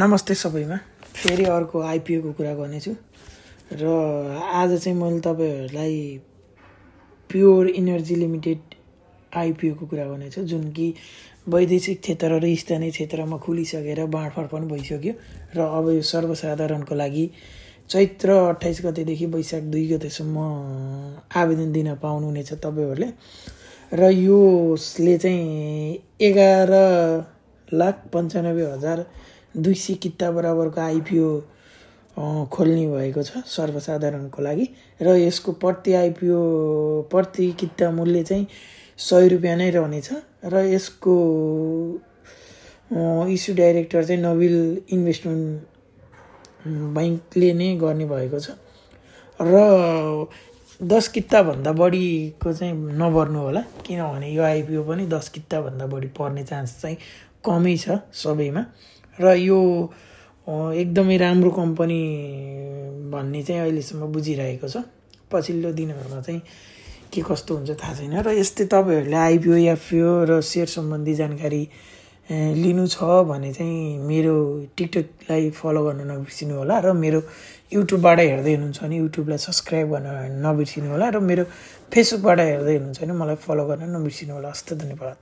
नमस्ते सबैमा फेरि अर्को आइपिओको कुरा गर्नेछु र आज चाहिँ मैले तपाईहरुलाई प्योर इनर्जी लिमिटेड आइपिओको कुरा गर्नेछु जुन कि वैदेशिक क्षेत्र र स्थानीय क्षेत्रमा खुलिसकेर बाँडफाँड पनि भइसक्यो र अब यो सर्वसाधारणको लागि चैत्र 28 गतेदेखि वैशाख 2 गतेसम्म आवेदन दिन पाउनुहुनेछ तपाईहरुले र योले चाहिँ 11,95,200 किता बराबरको आइपिओ खोल्ने भएको छ सर्वसाधारणको लागि र यसको प्रति किता मूल्य चाहिँ 100 रुपैयाँ नै रहनेछ र यसको इस्यु डाइरेक्टर चाहिँ नोबेल इन्भेस्टमेन्ट बैंकले नै गर्ने भएको छ र 10 किता भन्दा बढीको चाहिँ नपर्नु होला किनभने यो आइपिओ पनि 10 किता भन्दा बढी पर्ने चान्स चाहिँ कमै छ सबैमा र यो एकदमै राम्रो कम्पनी भन्ने चाहिँ अहिलेसम्म बुझिरहेको छ पछिल्लो दिनहरुमा चाहिँ के कस्तो हुन्छ थाहा छैन र यस्तै तपाईहरुले आइपिओ एफपिओ र शेयर सम्बन्धी जानकारी लिनु छ भने चाहिँ मेरो टिकटकलाई फलो गर्न नबिर्सिनु होला र मेरो युट्युबबाट हेर्दै हुनुहुन्छ भने युट्युबलाई सब्स्क्राइब गर्न नबिर्सिनु होला र मेरो फेसबुकबाट हेर्दै हुनुहुन्छ भने मलाई फलो गर्न नबिर्सिनु होला हस्त धन्यवाद।